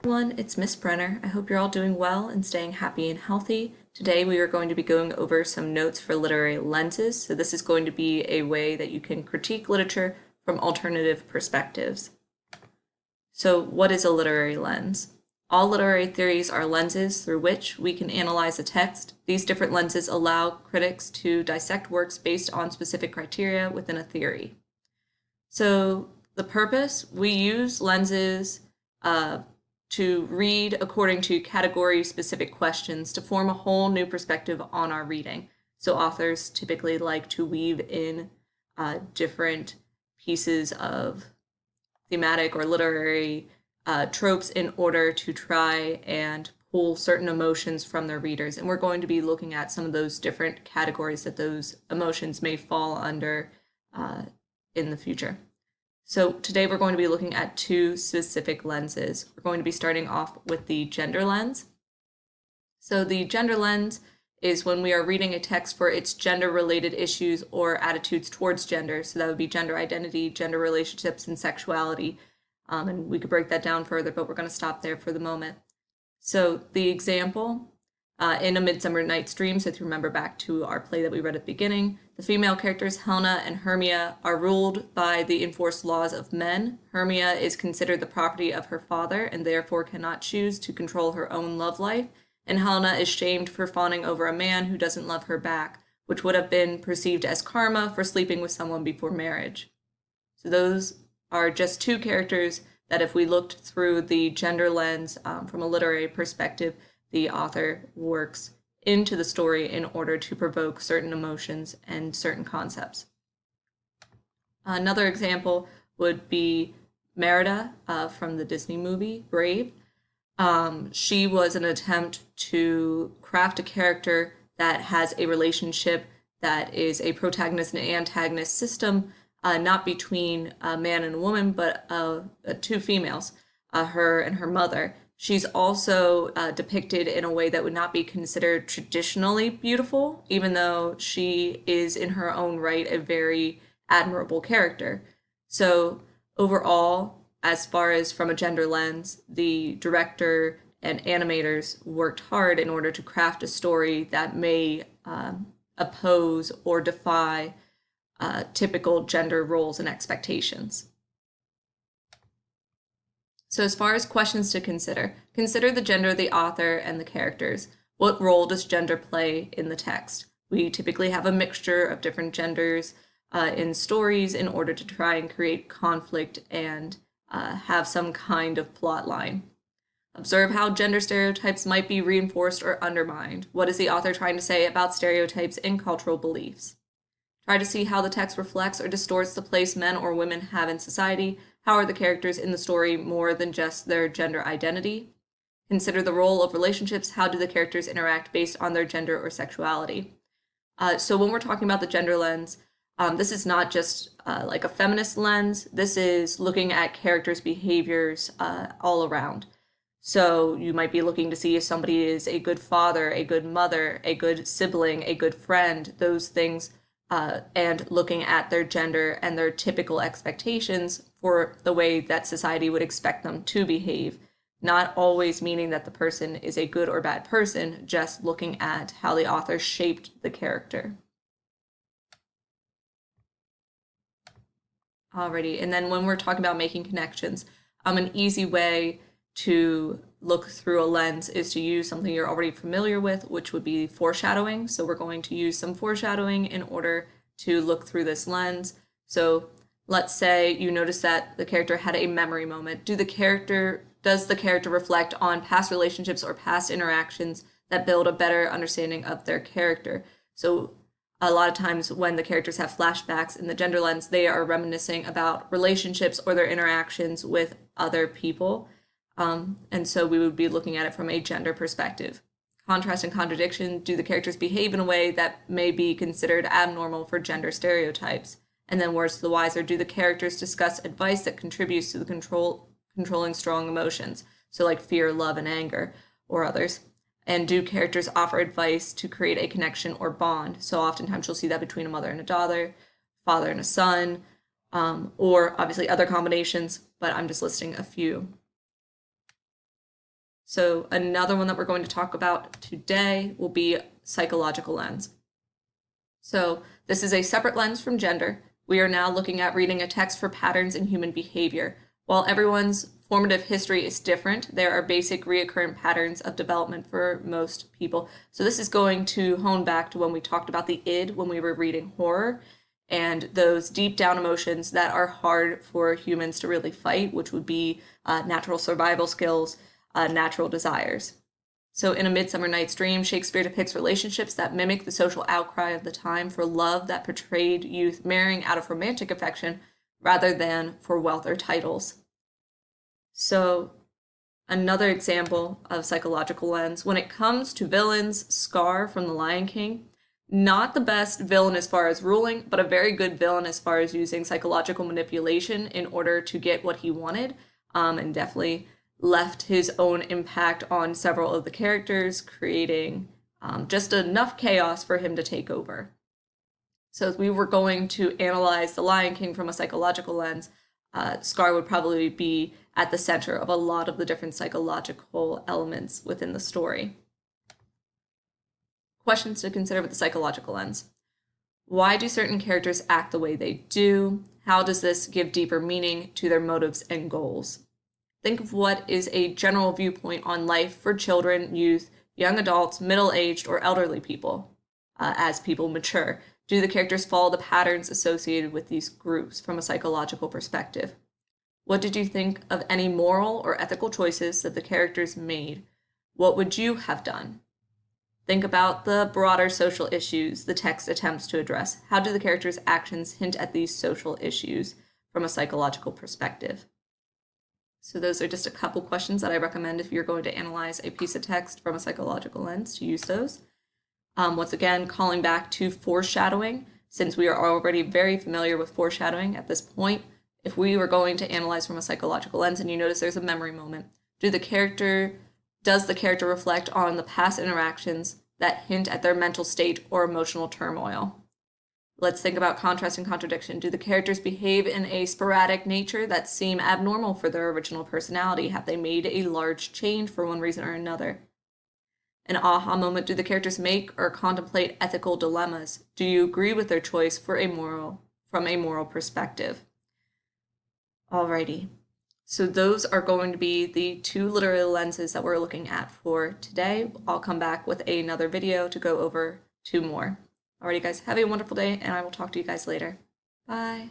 Everyone, it's Miss Brenner. I hope you're all doing well and staying happy and healthy. Today we are going to be going over some notes for literary lenses. So this is going to be a way that you can critique literature from alternative perspectives. So what is a literary lens? All literary theories are lenses through which we can analyze a text. These different lenses allow critics to dissect works based on specific criteria within a theory. So the purpose, we use lenses to read according to category-specific questions to form a whole new perspective on our reading. So authors typically like to weave in different pieces of thematic or literary tropes in order to try and pull certain emotions from their readers. And we're going to be looking at some of those different categories that those emotions may fall under in the future. So today we're going to be looking at two specific lenses. We're going to be starting off with the gender lens. So the gender lens is when we are reading a text for its gender-related issues or attitudes towards gender. So that would be gender identity, gender relationships, and sexuality. And we could break that down further, but we're going to stop there for the moment. So the example, in A Midsummer Night's Dream, so if you remember back to our play that we read at the beginning, the female characters Helena and Hermia are ruled by the enforced laws of men. Hermia is considered the property of her father and therefore cannot choose to control her own love life, and Helena is shamed for fawning over a man who doesn't love her back, which would have been perceived as karma for sleeping with someone before marriage. So those are just two characters that if we looked through the gender lens from a literary perspective, the author works into the story in order to provoke certain emotions and certain concepts. Another example would be Merida from the Disney movie Brave. She was an attempt to craft a character that has a relationship that is a protagonist and antagonist system, not between a man and a woman, but two females, her and her mother. She's also depicted in a way that would not be considered traditionally beautiful, even though she is in her own right a very admirable character. So overall, as far as from a gender lens, the director and animators worked hard in order to craft a story that may oppose or defy typical gender roles and expectations. So as far as questions to consider the gender of the author and the characters. What role does gender play in the text? We typically have a mixture of different genders in stories in order to try and create conflict and have some kind of plot line. Observe how gender stereotypes might be reinforced or undermined. What is the author trying to say about stereotypes in cultural beliefs? Try to see how the text reflects or distorts the place men or women have in society. How are the characters in the story more than just their gender identity? Consider the role of relationships. How do the characters interact based on their gender or sexuality? So when we're talking about the gender lens, this is not just like a feminist lens. This is looking at characters' behaviors all around. So you might be looking to see if somebody is a good father, a good mother, a good sibling, a good friend, those things, and looking at their gender and their typical expectations for the way that society would expect them to behave. Not always meaning that the person is a good or bad person, just looking at how the author shaped the character. Alrighty, and then when we're talking about making connections, an easy way to look through a lens is to use something you're already familiar with, which would be foreshadowing. So we're going to use some foreshadowing in order to look through this lens. So let's say you notice that the character had a memory moment. Does the character reflect on past relationships or past interactions that build a better understanding of their character? So a lot of times when the characters have flashbacks in the gender lens, they are reminiscing about relationships or their interactions with other people. And so we would be looking at it from a gender perspective. Contrast and contradiction, do the characters behave in a way that may be considered abnormal for gender stereotypes? And then words to the wiser, do the characters discuss advice that contributes to the controlling strong emotions? So like fear, love, and anger, or others. And do characters offer advice to create a connection or bond? So oftentimes you'll see that between a mother and a daughter, father and a son, or obviously other combinations, but I'm just listing a few. So another one that we're going to talk about today will be psychological lens. So this is a separate lens from gender. We are now looking at reading a text for patterns in human behavior. While everyone's formative history is different, there are basic recurrent patterns of development for most people. So this is going to hone back to when we talked about the id when we were reading horror and those deep down emotions that are hard for humans to really fight, which would be natural survival skills, natural desires. So in A Midsummer Night's Dream, Shakespeare depicts relationships that mimic the social outcry of the time for love that portrayed youth marrying out of romantic affection rather than for wealth or titles. So another example of psychological lens, when it comes to villains, Scar from The Lion King, not the best villain as far as ruling, but a very good villain as far as using psychological manipulation in order to get what he wanted, and definitely left his own impact on several of the characters, creating just enough chaos for him to take over. So if we were going to analyze The Lion King from a psychological lens, Scar would probably be at the center of a lot of the different psychological elements within the story. Questions to consider with the psychological lens. Why do certain characters act the way they do? How does this give deeper meaning to their motives and goals? Think of what is a general viewpoint on life for children, youth, young adults, middle-aged, or elderly people as people mature. Do the characters follow the patterns associated with these groups from a psychological perspective? What did you think of any moral or ethical choices that the characters made? What would you have done? Think about the broader social issues the text attempts to address. How do the characters' actions hint at these social issues from a psychological perspective? So those are just a couple questions that I recommend if you're going to analyze a piece of text from a psychological lens to use those. Once again, calling back to foreshadowing, since we are already very familiar with foreshadowing at this point, if we were going to analyze from a psychological lens and you notice there's a memory moment, does the character reflect on the past interactions that hint at their mental state or emotional turmoil? Let's think about contrast and contradiction. Do the characters behave in a sporadic nature that seem abnormal for their original personality? Have they made a large change for one reason or another? An aha moment. Do the characters make or contemplate ethical dilemmas? Do you agree with their choice from a moral perspective? Alrighty. So those are going to be the two literary lenses that we're looking at for today. I'll come back with another video to go over two more. Alrighty guys, have a wonderful day and I will talk to you guys later. Bye.